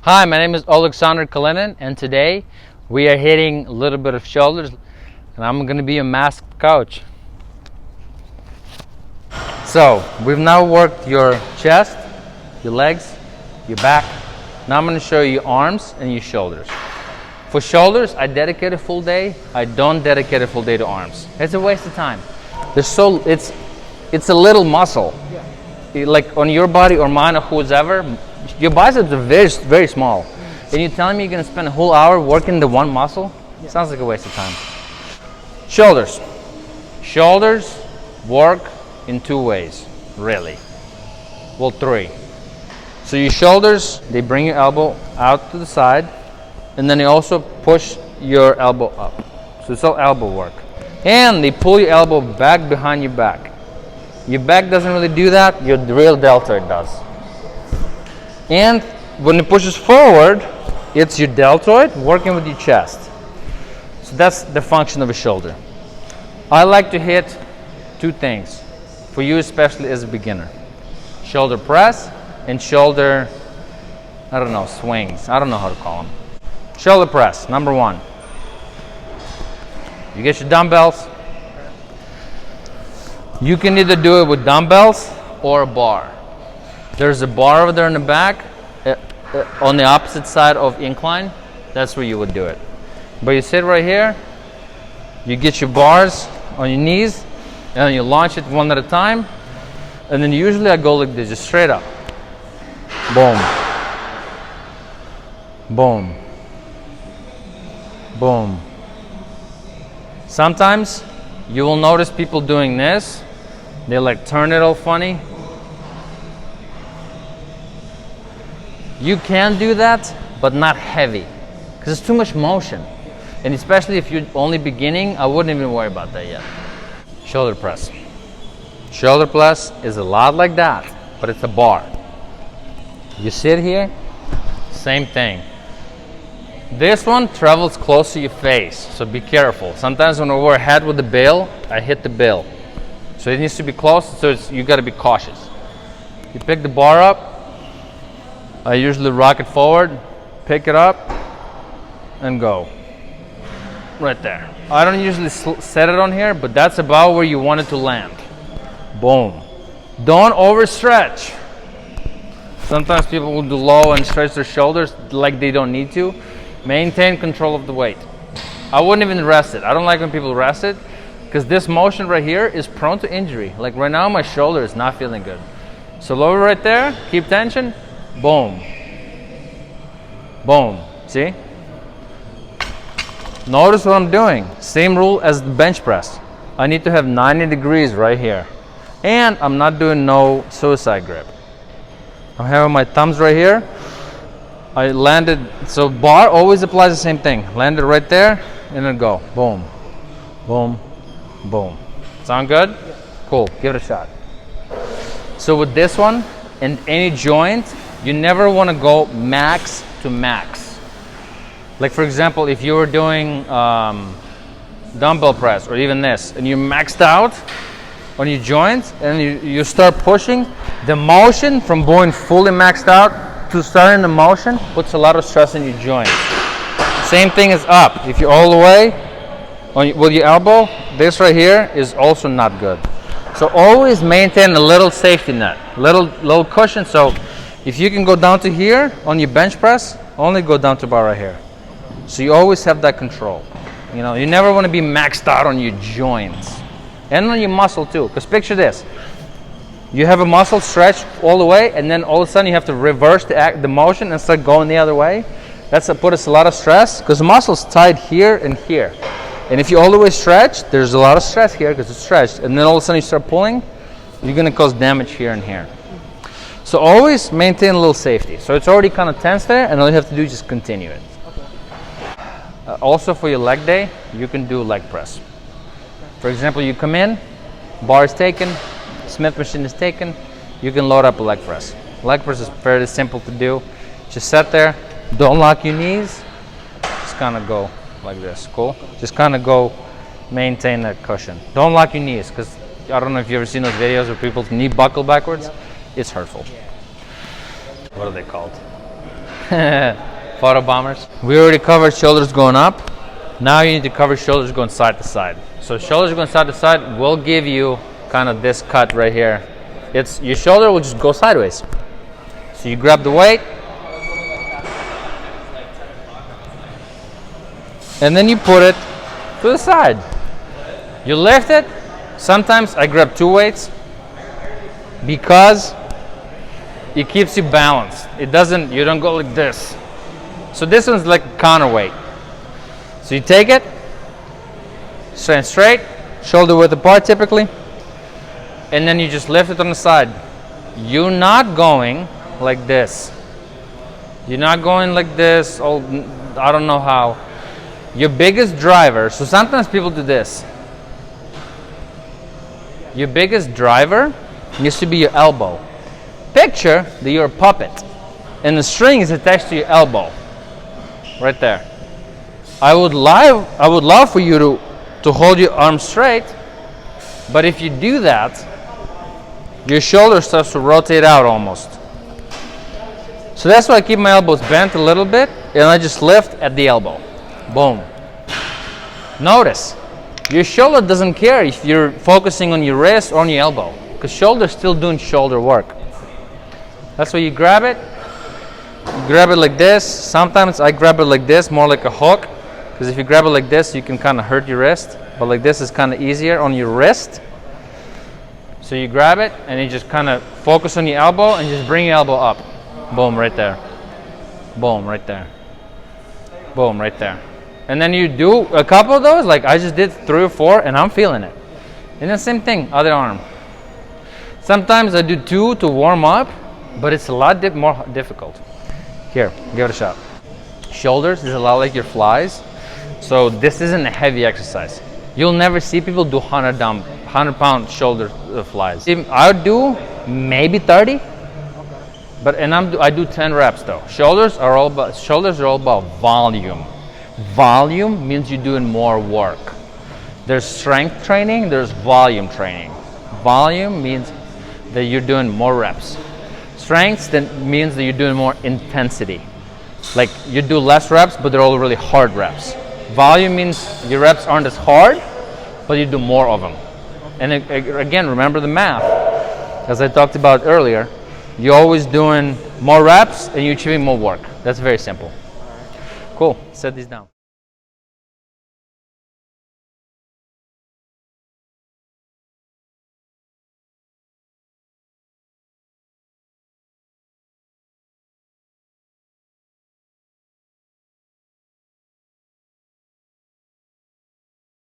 Hi, my name is Alexander Kalinin, and today we are hitting a little bit of shoulders, and I'm going to be a masked coach. So, we've now worked your chest, your legs, your back. Now I'm going to show you your arms and your shoulders. For shoulders, I dedicate a full day. I don't dedicate a full day to arms. It's a waste of time. It's a little muscle. Like on your body or mine or who's ever, your biceps are very, very small. And you're telling me you're going to spend a whole hour working the one muscle? Sounds like a waste of time. Shoulders. Shoulders work in two ways, really. Well, three. So your shoulders, they bring your elbow out to the side, and then they also push your elbow up. So it's all elbow work. And they pull your elbow back behind your back. Your back doesn't really do that, your real deltoid does. And when it pushes forward, it's your deltoid working with your chest. So that's the function of a shoulder. I like to hit two things, for you especially as a beginner. Shoulder press and shoulder, swings. I don't know how to call them. Shoulder press, number one. You get your dumbbells. You can either do it with dumbbells or a bar. There's a bar over there in the back on the opposite side of incline. That's where you would do it. But you sit right here, you get your bars on your knees, and you launch it one at a time. And then usually I go like this, just straight up. Boom. Boom. Boom. Sometimes you will notice people doing this. They like turn it all funny. You can do that, but not heavy, because it's too much motion. And especially if you're only beginning, I wouldn't even worry about that yet. Shoulder press. Shoulder press is a lot like that, but it's a bar. You sit here, same thing. This one travels close to your face, so be careful. Sometimes when I wear a hat with the bill, I hit the bill. So it needs to be close, so you got to be cautious. You pick the bar up. I usually rock it forward, pick it up, and go. Right there. I don't usually set it on here, but that's about where you want it to land. Boom. Don't overstretch. Sometimes people will do low and stretch their shoulders like they don't need to. Maintain control of the weight. I wouldn't even rest it. I don't like when people rest it, because this motion right here is prone to injury. Like right now, my shoulder is not feeling good. So lower right there, keep tension, boom. Boom, see? Notice what I'm doing. Same rule as the bench press. I need to have 90 degrees right here. And I'm not doing no suicide grip. I'm having my thumbs right here. I landed, so bar always applies the same thing. Landed right there, and then go. Boom, boom, boom. Sound good? Yeah. Cool, give it a shot. So with this one, in any joint, you never want to go max to max. Like for example, if you were doing dumbbell press or even this, and you maxed out on your joints, and you start pushing, the motion from going fully maxed out to starting the motion puts a lot of stress in your joints. Same thing is up. If you're all the way with your elbow, this right here is also not good. So always maintain a little safety net, little cushion. So if you can go down to here on your bench press, only go down to about right here. So you always have that control. You know, you never want to be maxed out on your joints and on your muscle too. Because picture this. You have a muscle stretched all the way, and then all of a sudden you have to reverse the motion and start going the other way. That's put us a lot of stress, because the muscle's tied here and here. And if you all the way stretch, there's a lot of stress here because it's stretched. And then all of a sudden you start pulling, you're going to cause damage here and here. So always maintain a little safety. So it's already kind of tense there, and all you have to do is just continue it. Okay. Also for your leg day, you can do leg press. For example, you come in, bar is taken, Smith machine is taken, you can load up a leg press. Leg press is fairly simple to do. Just sit there, don't lock your knees, just kind of go like this. Cool? Just kind of go, maintain that cushion. Don't lock your knees, because I don't know if you've ever seen those videos where people's knee buckle backwards. Yep. It's hurtful. What are they called? Photo bombers. We already covered shoulders going up. Now you need to cover shoulders going side to side. So shoulders going side to side will give you kind of this cut right here. It's your shoulder will just go sideways. So you grab the weight, and then you put it to the side. You lift it. Sometimes I grab two weights because it keeps you balanced. It doesn't, you don't go like this. So this one's like a counterweight. So you take it, stand straight, shoulder width apart typically, and then you just lift it on the side. You're not going like this. You're not going like this. Oh, I don't know how. Your biggest driver, so sometimes people do this. Your biggest driver needs to be your elbow. Picture that you're a puppet and the string is attached to your elbow. Right there. I would love for you to hold your arm straight, but if you do that, your shoulder starts to rotate out almost. So that's why I keep my elbows bent a little bit and I just lift at the elbow. Boom. Notice, your shoulder doesn't care if you're focusing on your wrist or on your elbow, because shoulder's still doing shoulder work. That's why you grab it like this. Sometimes I grab it like this, more like a hook, because if you grab it like this, you can kind of hurt your wrist, but like this is kind of easier on your wrist. So you grab it and you just kind of focus on your elbow and just bring your elbow up. Boom, right there. Boom, right there. Boom, right there. And then you do a couple of those, like I just did 3 or 4, and I'm feeling it. And the same thing, other arm. Sometimes I do 2 to warm up, but it's a lot more difficult. Here, give it a shot. Shoulders is a lot like your flies, so this isn't a heavy exercise. You'll never see people do 100-pound shoulder flies. I would do maybe 30, but I do 10 reps though. Shoulders are all about volume. Volume means you're doing more work. There's strength training, there's volume training. Volume means that you're doing more reps. Strength then means that you're doing more intensity. Like you do less reps, but they're all really hard reps. Volume means your reps aren't as hard, but you do more of them. And again, remember the math. As I talked about earlier, you're always doing more reps and you're achieving more work. That's very simple. Cool, set these down.